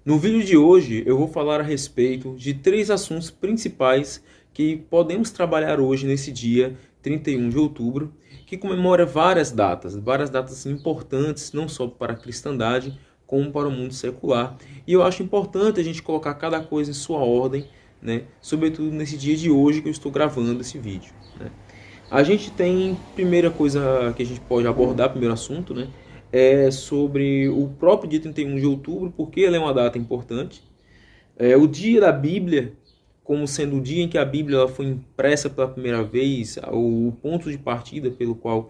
No vídeo de hoje eu vou falar a respeito de 3 assuntos principais que podemos trabalhar hoje nesse dia 31 de outubro, que comemora várias datas importantes não só para a cristandade, como para o mundo secular. E eu acho importante a gente colocar cada coisa em sua ordem, né? Sobretudo nesse dia de hoje que eu estou gravando esse vídeo, né? A gente tem, primeira coisa que a gente pode abordar, primeiro assunto, né? É sobre o próprio dia 31 de outubro, porque ele é uma data importante. É o dia da Bíblia, como sendo o dia em que a Bíblia ela foi impressa pela primeira vez, o ponto de partida pelo qual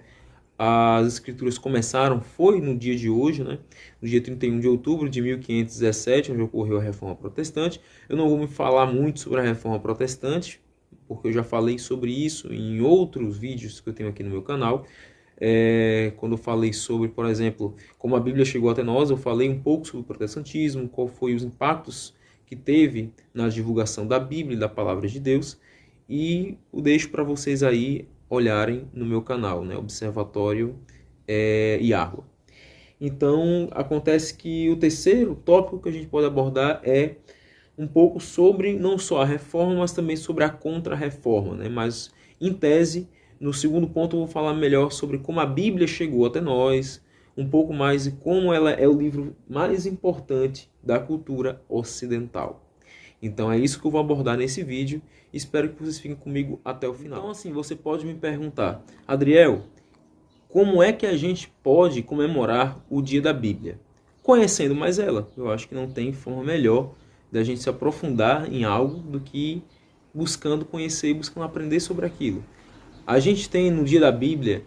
as escrituras começaram foi no dia de hoje, né? No dia 31 de outubro de 1517, onde ocorreu a Reforma Protestante. Eu não vou me falar muito sobre a Reforma Protestante, porque eu já falei sobre isso em outros vídeos que eu tenho aqui no meu canal. Quando eu falei sobre, por exemplo, como a Bíblia chegou até nós, eu falei um pouco sobre o protestantismo, qual foi os impactos que teve na divulgação da Bíblia e da Palavra de Deus, e o deixo para vocês aí olharem no meu canal, né? Observatório Yahweh. Então, acontece que o terceiro tópico que a gente pode abordar é um pouco sobre não só a reforma, mas também sobre a contra-reforma, né? Mas, em tese, no segundo ponto eu vou falar melhor sobre como a Bíblia chegou até nós, um pouco mais de como ela é o livro mais importante da cultura ocidental. Então é isso que eu vou abordar nesse vídeo. Espero que vocês fiquem comigo até o final. Então assim, você pode me perguntar, Adriel, como é que a gente pode comemorar o dia da Bíblia? Conhecendo mais ela. Eu acho que não tem forma melhor da gente se aprofundar em algo do que buscando conhecer e buscando aprender sobre aquilo. A gente tem no dia da Bíblia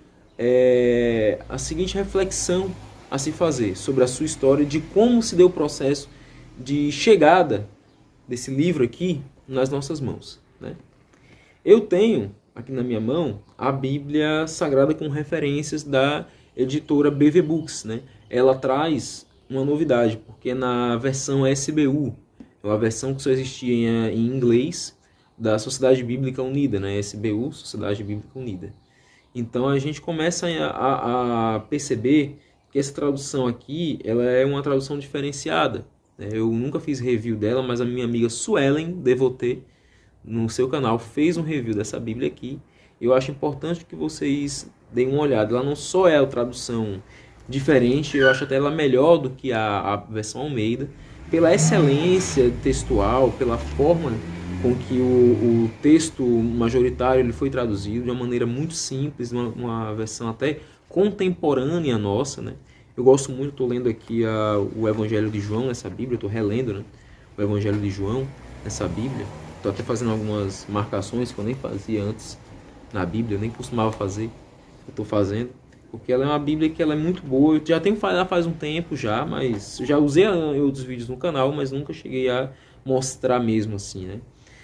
a seguinte reflexão a se fazer sobre a sua história, de como se deu o processo de chegada desse livro aqui nas nossas mãos, né? Eu tenho aqui na minha mão a Bíblia Sagrada com referências da editora BV Books, né? Ela traz uma novidade, porque na versão SBU, é uma versão que só existia em inglês, da Sociedade Bíblica Unida, né? SBU, Sociedade Bíblica Unida. Então a gente começa a perceber que essa tradução aqui ela é uma tradução diferenciada. Eu nunca fiz review dela, mas a minha amiga Suelen Devotê, no seu canal, fez um review dessa Bíblia aqui. Eu acho importante que vocês deem uma olhada. Ela não só é a tradução diferente, eu acho até ela melhor do que a versão Almeida, pela excelência textual, pela forma com que o texto majoritário ele foi traduzido de uma maneira muito simples, uma versão até contemporânea nossa, né? Eu gosto muito, estou lendo aqui o Evangelho de João nessa Bíblia, estou relendo, né, o Evangelho de João nessa Bíblia. Estou até fazendo algumas marcações que eu nem fazia antes na Bíblia, eu nem costumava fazer, eu estou fazendo, porque ela é uma Bíblia que ela é muito boa. Eu já tenho falado faz um tempo já, mas já usei em outros vídeos no canal, mas nunca cheguei a mostrar mesmo assim, né?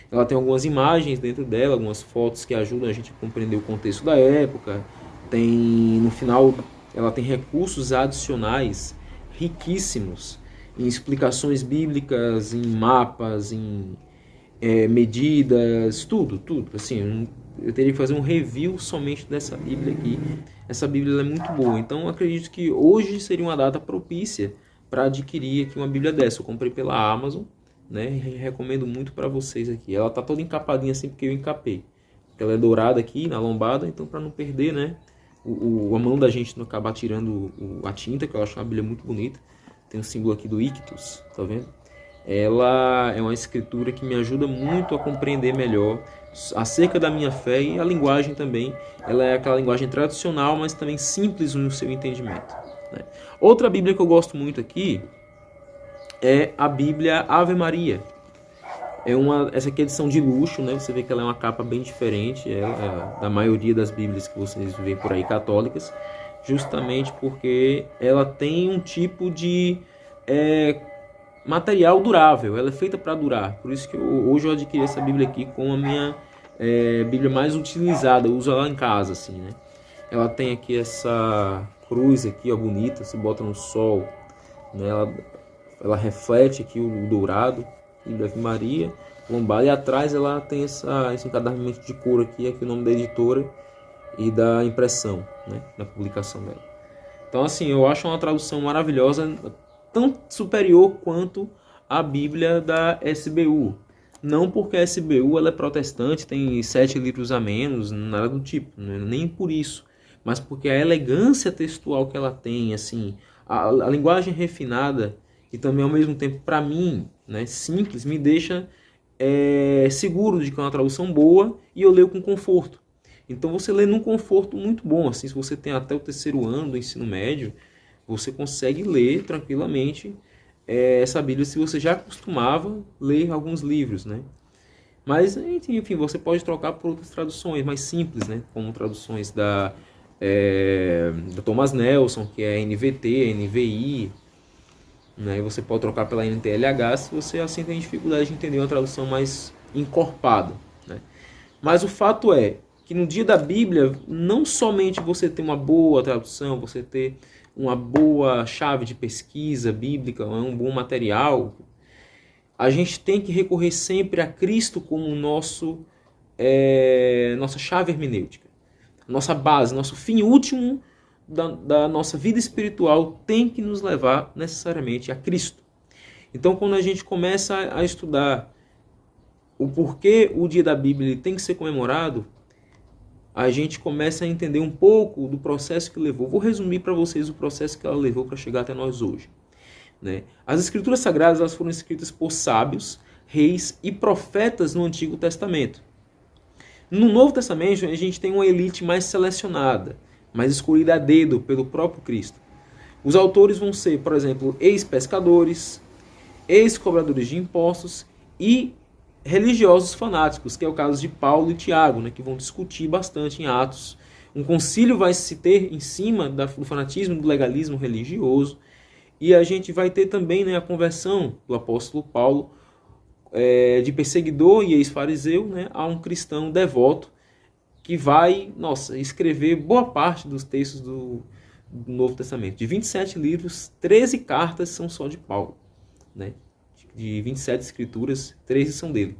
Ela tem algumas imagens dentro dela, algumas fotos que ajudam a gente a compreender o contexto da época. Tem, no final, ela tem recursos adicionais riquíssimos em explicações bíblicas, em mapas, em medidas, tudo. Assim, eu teria que fazer um review somente dessa Bíblia aqui. Essa Bíblia é muito boa, então eu acredito que hoje seria uma data propícia para adquirir aqui uma Bíblia dessa. Eu comprei pela Amazon, né? Recomendo muito para vocês aqui. Ela tá toda encapadinha assim porque eu encapei. Ela é dourada aqui na lombada, então para não perder, né? A mão da gente não acabar tirando a tinta, que eu acho uma Bíblia muito bonita. Tem um símbolo aqui do Ictus, tá vendo? Ela é uma escritura que me ajuda muito a compreender melhor acerca da minha fé, e a linguagem também. Ela é aquela linguagem tradicional, mas também simples no seu entendimento, né? Outra Bíblia que eu gosto muito aqui é a Bíblia Ave Maria. Essa aqui é edição de luxo, né? Você vê que ela é uma capa bem diferente da maioria das Bíblias que vocês veem por aí católicas, justamente porque ela tem um tipo de material durável. Ela é feita para durar. Por isso que hoje eu adquiri essa Bíblia aqui com a minha Bíblia mais utilizada. Eu uso ela em casa, assim, né? Ela tem aqui essa cruz aqui, ó, bonita. Se bota no sol, né? Ela reflete aqui o dourado. Bíblia Ave Maria, lombada, e atrás ela tem esse encadernamento de cor aqui o nome da editora e da impressão, né, da publicação dela. Então assim, eu acho uma tradução maravilhosa, tão superior quanto a Bíblia da SBU. Não porque a SBU ela é protestante, tem 7 livros a menos, nada do tipo, né? Nem por isso, mas porque a elegância textual que ela tem, assim, a linguagem refinada e também ao mesmo tempo, para mim, né, simples, me deixa seguro de que é uma tradução boa e eu leio com conforto. Então você lê num conforto muito bom, assim, se você tem até o 3º ano do ensino médio, você consegue ler tranquilamente essa Bíblia se você já costumava ler alguns livros, né? Mas, enfim, você pode trocar por outras traduções mais simples, né? Como traduções da Thomas Nelson, que é NVT, NVI, né? E você pode trocar pela NTLH se você assim tem dificuldade de entender uma tradução mais encorpada, né? Mas o fato é que no dia da Bíblia, não somente você ter uma boa tradução, você ter uma boa chave de pesquisa bíblica, um bom material, a gente tem que recorrer sempre a Cristo como nossa chave hermenêutica. Nossa base, nosso fim último da nossa vida espiritual tem que nos levar necessariamente a Cristo. Então, quando a gente começa a estudar o porquê o dia da Bíblia tem que ser comemorado, a gente começa a entender um pouco do processo que levou. Vou resumir para vocês o processo que ela levou para chegar até nós hoje, né? As Escrituras Sagradas elas foram escritas por sábios, reis e profetas no Antigo Testamento. No Novo Testamento, a gente tem uma elite mais selecionada, mais escolhida a dedo pelo próprio Cristo. Os autores vão ser, por exemplo, ex-pescadores, ex-cobradores de impostos e religiosos fanáticos, que é o caso de Paulo e Tiago, né, que vão discutir bastante em Atos. Um concílio vai se ter em cima do fanatismo, do legalismo religioso, e a gente vai ter também, né, a conversão do apóstolo Paulo de perseguidor e ex-fariseu, né, a um cristão devoto que vai escrever boa parte dos textos do Novo Testamento. De 27 livros, 13 cartas são só de Paulo, né? De 27 escrituras, 13 são dele.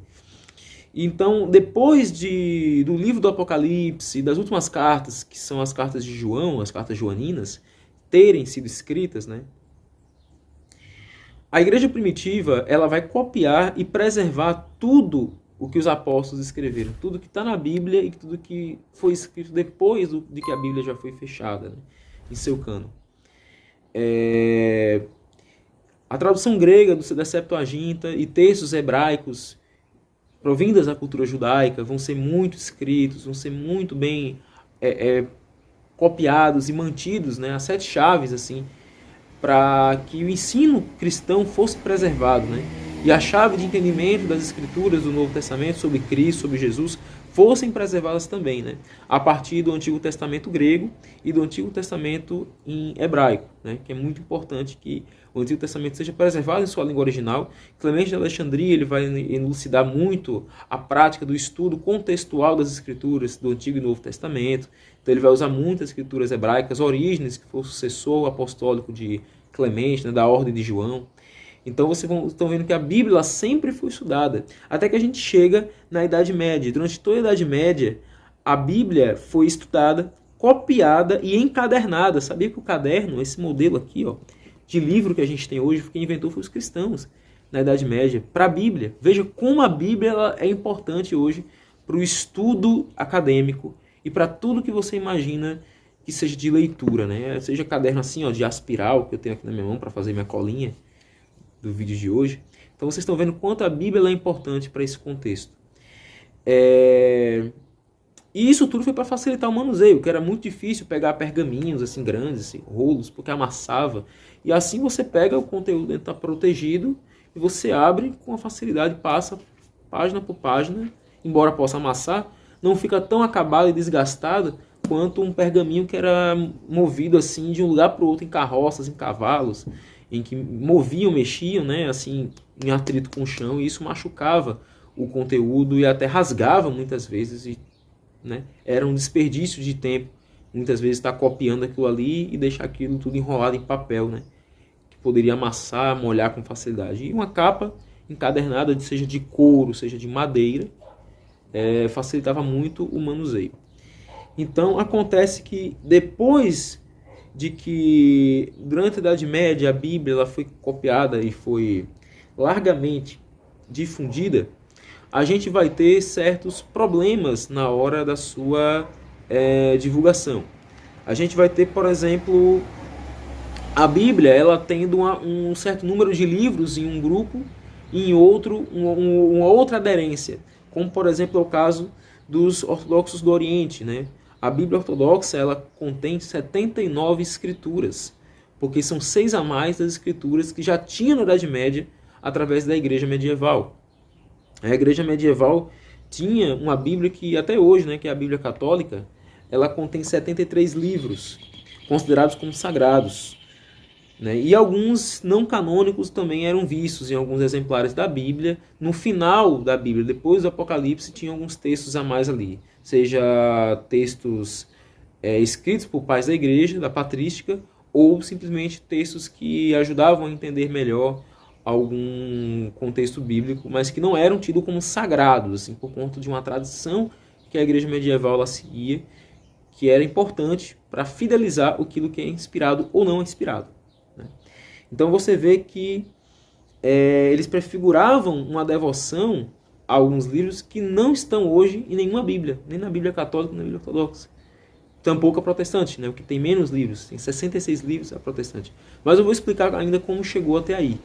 Então, depois do livro do Apocalipse, das últimas cartas, que são as cartas de João, as cartas joaninas, terem sido escritas, né? A igreja primitiva ela vai copiar e preservar tudo o que os apóstolos escreveram, tudo que está na Bíblia e tudo que foi escrito depois de que a Bíblia já foi fechada, né, em seu cânon. A tradução grega da Septuaginta e textos hebraicos provindas da cultura judaica vão ser muito escritos, vão ser muito bem copiados e mantidos, né, as 7 chaves assim, para que o ensino cristão fosse preservado, né? E a chave de entendimento das escrituras do Novo Testamento sobre Cristo, sobre Jesus, fossem preservadas também, né? A partir do Antigo Testamento grego e do Antigo Testamento em hebraico, né? Que é muito importante que o Antigo Testamento seja preservado em sua língua original. Clemente de Alexandria ele vai elucidar muito a prática do estudo contextual das escrituras do Antigo e Novo Testamento. Então ele vai usar muitas escrituras hebraicas, Orígenes, que foi o sucessor apostólico de Clemente, né, da Ordem de João. Então vocês estão vendo que a Bíblia sempre foi estudada, até que a gente chega na Idade Média. Durante toda a Idade Média, a Bíblia foi estudada, copiada e encadernada. Sabia que o caderno, esse modelo aqui, de livro que a gente tem hoje, quem inventou foi os cristãos na Idade Média, para a Bíblia. Veja como a Bíblia ela é importante hoje para o estudo acadêmico e para tudo que você imagina que seja de leitura, né? Seja caderno assim, de aspiral, que eu tenho aqui na minha mão para fazer minha colinha do vídeo de hoje. Então vocês estão vendo quanto a Bíblia é importante para esse contexto. E isso tudo foi para facilitar o manuseio, que era muito difícil pegar pergaminhos assim grandes, assim, rolos, porque amassava. E assim você pega o conteúdo, está protegido, e você abre com facilidade, passa página por página, embora possa amassar, não fica tão acabado e desgastado quanto um pergaminho que era movido assim de um lugar para o outro em carroças, em cavalos, em que moviam, mexiam, né, assim, em atrito com o chão, e isso machucava o conteúdo e até rasgava muitas vezes, e, né, era um desperdício de tempo, muitas vezes estar copiando aquilo ali e deixar aquilo tudo enrolado em papel, né, que poderia amassar, molhar com facilidade. E uma capa encadernada, seja de couro, seja de madeira, facilitava muito o manuseio. Então acontece que depois de que durante a Idade Média a Bíblia ela foi copiada e foi largamente difundida, a gente vai ter certos problemas na hora da sua divulgação. A gente vai ter, por exemplo, a Bíblia, ela tendo um certo número de livros em um grupo e em outro, uma outra aderência, como por exemplo é o caso dos ortodoxos do Oriente, né? A Bíblia ortodoxa, ela contém 79 escrituras, porque são 6 a mais das escrituras que já tinha na Idade Média através da Igreja Medieval. A Igreja Medieval tinha uma Bíblia que até hoje, né, que é a Bíblia Católica, ela contém 73 livros, considerados como sagrados, né? E alguns não canônicos também eram vistos em alguns exemplares da Bíblia. No final da Bíblia, depois do Apocalipse, tinha alguns textos a mais ali, seja textos escritos por pais da igreja, da patrística, ou simplesmente textos que ajudavam a entender melhor algum contexto bíblico, mas que não eram tidos como sagrados, assim, por conta de uma tradição que a igreja medieval ela seguia, que era importante para fidelizar aquilo que é inspirado ou não é inspirado, né? Então você vê que eles prefiguravam uma devoção a alguns livros que não estão hoje em nenhuma Bíblia, nem na Bíblia Católica, nem na Bíblia Ortodoxa. Tampouco a protestante, né? O que tem menos livros, tem 66 livros a protestante. Mas eu vou explicar ainda como chegou até aí,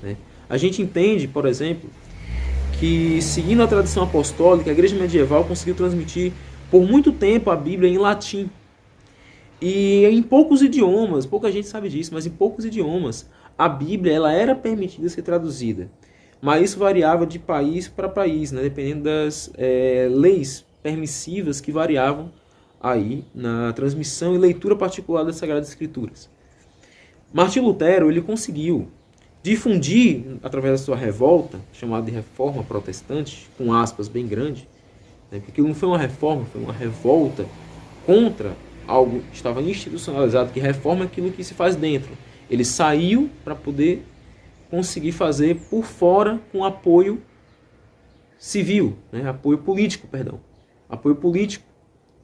né? A gente entende, por exemplo, que seguindo a tradição apostólica, a igreja medieval conseguiu transmitir por muito tempo a Bíblia em latim. E em poucos idiomas, pouca gente sabe disso, mas em poucos idiomas, a Bíblia ela era permitida ser traduzida. Mas isso variava de país para país, né? Dependendo das leis permissivas que variavam aí na transmissão e leitura particular das Sagradas Escrituras. Martinho Lutero ele conseguiu difundir, através da sua revolta, chamada de Reforma Protestante, com aspas bem grandes, né? Porque não foi uma reforma, foi uma revolta contra algo que estava institucionalizado, que reforma aquilo que se faz dentro. Ele saiu para poder conseguir fazer por fora com apoio civil, né? Apoio político,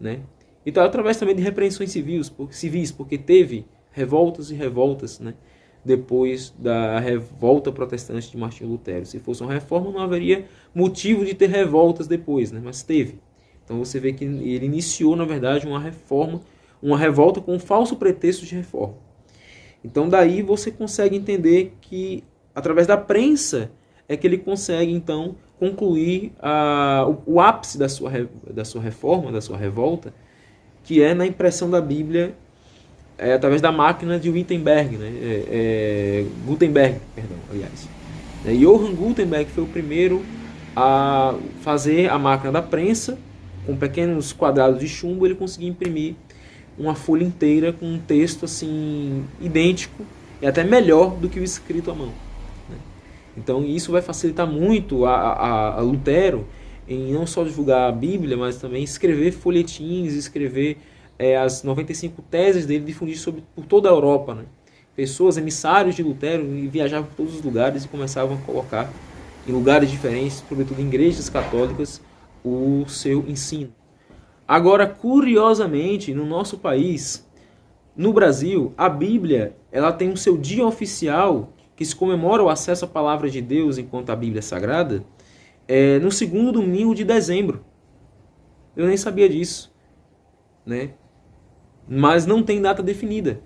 né? Então, através também de repreensões civis, porque teve revoltas e revoltas, né? Depois da revolta protestante de Martinho Lutero. Se fosse uma reforma, não haveria motivo de ter revoltas depois, né? Mas teve. Então você vê que ele iniciou, na verdade, uma reforma, uma revolta com um falso pretexto de reforma. Então daí você consegue entender que, através da prensa, é que ele consegue, então, concluir o ápice da sua reforma, da sua revolta, que é na impressão da Bíblia através da máquina de Gutenberg, né? Gutenberg, perdão, aliás. Johann Gutenberg foi o primeiro a fazer a máquina da prensa, com pequenos quadrados de chumbo, ele conseguiu imprimir uma folha inteira com um texto assim idêntico e até melhor do que o escrito à mão, né? Então isso vai facilitar muito a Lutero em não só divulgar a Bíblia, mas também escrever folhetins, escrever as 95 teses dele, difundir por toda a Europa, né? Pessoas, emissários de Lutero, viajavam por todos os lugares e começavam a colocar em lugares diferentes, sobretudo em igrejas católicas, o seu ensino. Agora, curiosamente, no nosso país, no Brasil, a Bíblia ela tem o seu dia oficial, que se comemora o acesso à palavra de Deus enquanto a Bíblia é sagrada, no segundo domingo de dezembro. Eu nem sabia disso, né? Mas não tem data definida,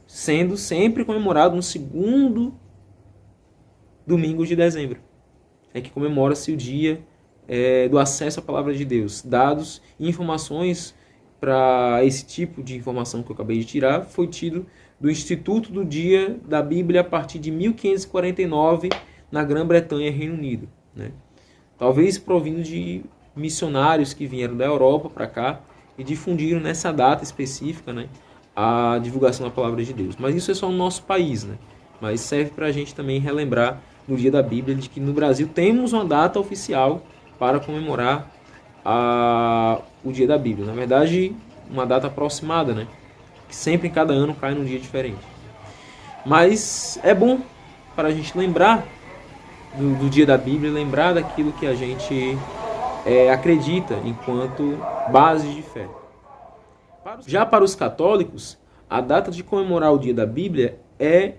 sendo sempre comemorado no segundo domingo de dezembro. É que comemora-se o dia do acesso à palavra de Deus. Dados e informações para esse tipo de informação que eu acabei de tirar foi tido do Instituto do Dia da Bíblia a partir de 1549 na Grã-Bretanha, Reino Unido, né? Talvez provindo de missionários que vieram da Europa para cá e difundiram nessa data específica, né, a divulgação da palavra de Deus. Mas isso é só no nosso país, né? Mas serve para a gente também relembrar no Dia da Bíblia de que no Brasil temos uma data oficial para comemorar o Dia da Bíblia. Na verdade, uma data aproximada, né? Que sempre em cada ano cai num dia diferente. Mas é bom para a gente lembrar do Dia da Bíblia, lembrar daquilo que a gente acredita enquanto base de fé. Já para os católicos, a data de comemorar o Dia da Bíblia é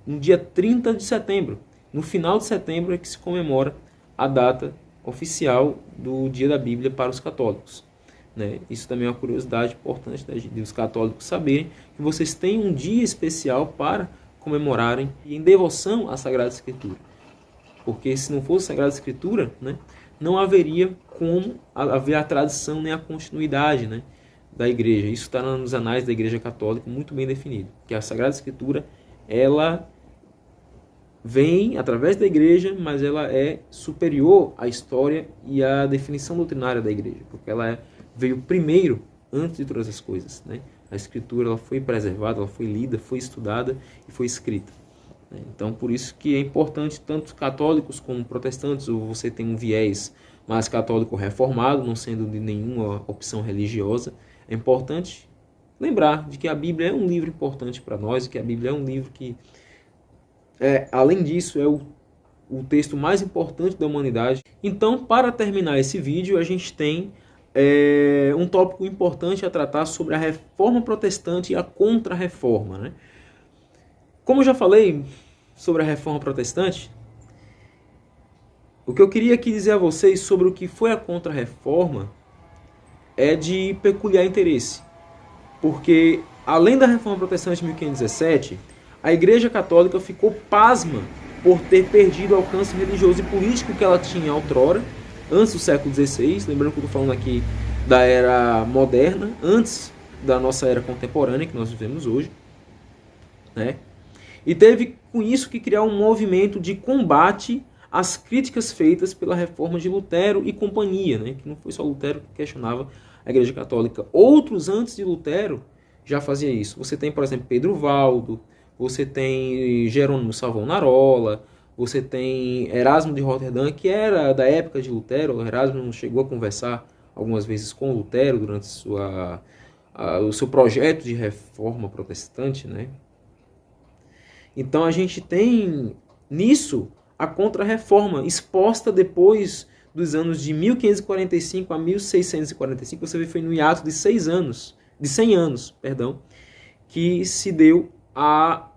no dia 30 de setembro, No final de setembro é que se comemora a data oficial do Dia da Bíblia para os católicos, né? Isso também é uma curiosidade importante, né, de os católicos saberem que vocês têm um dia especial para comemorarem em devoção à Sagrada Escritura. Porque se não fosse a Sagrada Escritura, né, não haveria como haver a tradição nem a continuidade, né, da igreja. Isso está nos anais da Igreja Católica muito bem definido, que a Sagrada Escritura ela vem através da igreja, mas ela é superior à história e à definição doutrinária da igreja, porque ela veio primeiro antes de todas as coisas, né? A Escritura ela foi preservada, ela foi lida, foi estudada e foi escrita. Então, por isso que é importante, tanto católicos como protestantes, ou você tem um viés mais católico reformado, não sendo de nenhuma opção religiosa, é importante lembrar de que a Bíblia é um livro importante para nós, que a Bíblia é um livro que, além disso, é o texto mais importante da humanidade. Então, para terminar esse vídeo, a gente tem um tópico importante a tratar sobre a reforma protestante e a contra-reforma, né? Como eu já falei sobre a reforma protestante, o que eu queria aqui dizer a vocês sobre o que foi a contra-reforma é de peculiar interesse. Porque, além da reforma protestante de 1517, a Igreja Católica ficou pasma por ter perdido o alcance religioso e político que ela tinha outrora, antes do século XVI, lembrando que eu estou falando aqui da era moderna, antes da nossa era contemporânea que nós vivemos hoje, né? E teve com isso que criar um movimento de combate às críticas feitas pela reforma de Lutero e companhia, né? Que não foi só Lutero que questionava a Igreja Católica. Outros antes de Lutero já faziam isso. Você tem, por exemplo, Pedro Valdo, você tem Jerônimo Savonarola, você tem Erasmo de Roterdã, que era da época de Lutero. O Erasmo chegou a conversar algumas vezes com Lutero durante o seu projeto de reforma protestante, né? Então a gente tem nisso a contra-reforma exposta depois dos anos de 1545 a 1645. Você vê que foi no hiato de 100 anos, que se deu a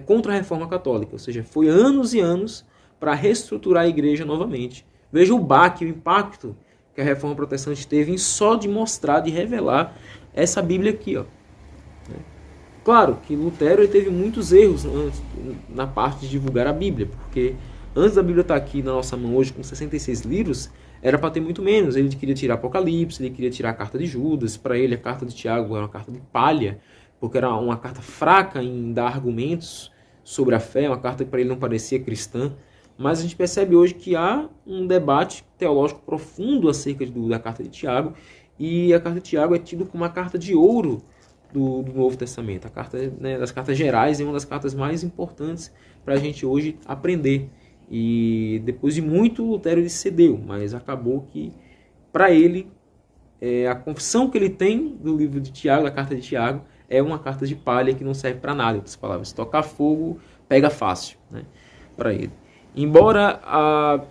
contra-reforma católica. Ou seja, foi anos e anos para reestruturar a igreja novamente. Veja o baque, o impacto que a reforma protestante teve em só de mostrar, de revelar essa Bíblia aqui, ó. Claro que Lutero teve muitos erros na parte de divulgar a Bíblia, porque antes da Bíblia estar aqui na nossa mão hoje com 66 livros, era para ter muito menos. Ele queria tirar Apocalipse, ele queria tirar a carta de Judas. Para ele, a carta de Tiago era uma carta de palha, porque era uma carta fraca em dar argumentos sobre a fé, uma carta que para ele não parecia cristã. Mas a gente percebe hoje que há um debate teológico profundo acerca da carta de Tiago, e a carta de Tiago é tida como uma carta de ouro do Novo Testamento. A carta, né, das cartas gerais é uma das cartas mais importantes para a gente hoje aprender. E depois de muito, Lutero ele cedeu, mas acabou que, para ele, a confissão que ele tem do livro de Tiago, da carta de Tiago, é uma carta de palha que não serve para nada. Em outras palavras, tocar fogo pega fácil, né, para ele. Embora a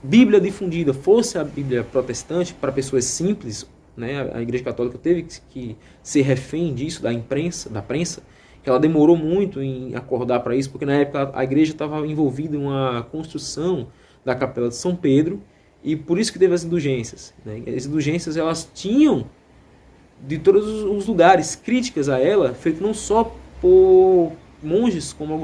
Bíblia difundida fosse a Bíblia protestante para pessoas simples, né, a Igreja Católica teve que ser refém disso, da prensa, que ela demorou muito em acordar para isso, porque na época a igreja estava envolvida em uma construção da Capela de São Pedro, e por isso que teve as indulgências, né? As indulgências elas tinham de todos os lugares críticas a ela, feito não só por monges como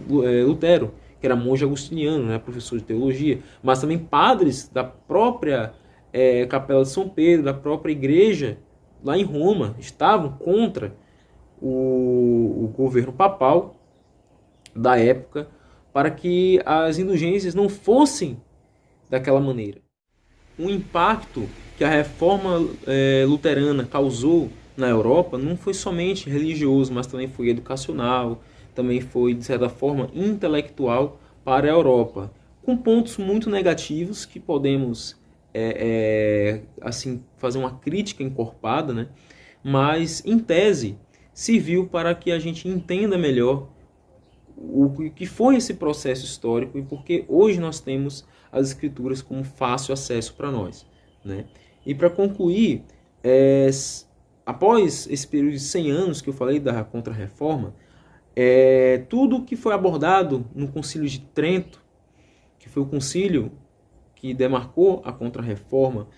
Lutero, que era monge agustiniano, né, professor de teologia, mas também padres da própria Capela de São Pedro, da própria igreja lá em Roma, estavam contra o governo papal da época, para que as indulgências não fossem daquela maneira. O impacto que a reforma luterana causou na Europa não foi somente religioso, mas também foi educacional, também foi, de certa forma, intelectual para a Europa, com pontos muito negativos que podemos assim, fazer uma crítica encorpada, né? Mas, em tese, serviu para que a gente entenda melhor o que foi esse processo histórico e porque hoje nós temos as escrituras como fácil acesso para nós, né? E para concluir, após esse período de 100 anos que eu falei da Contra-Reforma, Tudo que foi abordado no Concílio de Trento, que foi o concílio que demarcou a Contra-Reforma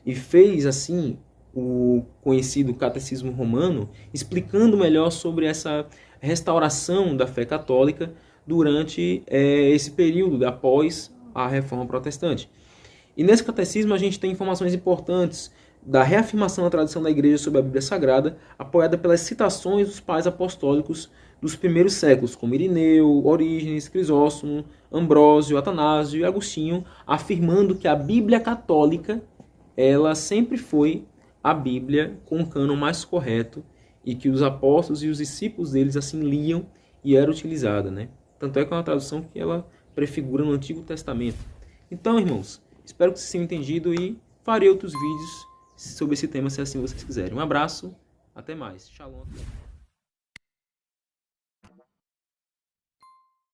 e fez, assim, o conhecido Catecismo Romano, explicando melhor sobre essa restauração da fé católica durante esse período após a Reforma Protestante. E nesse catecismo a gente tem informações importantes da reafirmação da tradição da Igreja sobre a Bíblia Sagrada, apoiada pelas citações dos pais apostólicos dos primeiros séculos, como Irineu, Orígenes, Crisóstomo, Ambrósio, Atanásio e Agostinho, afirmando que a Bíblia católica ela sempre foi a Bíblia com o cânon mais correto e que os apóstolos e os discípulos deles assim liam e era utilizada, né? Tanto é que é uma tradução que ela prefigura no Antigo Testamento. Então, irmãos, espero que vocês tenham entendido e farei outros vídeos sobre esse tema se assim vocês quiserem. Um abraço, até mais. Shalom.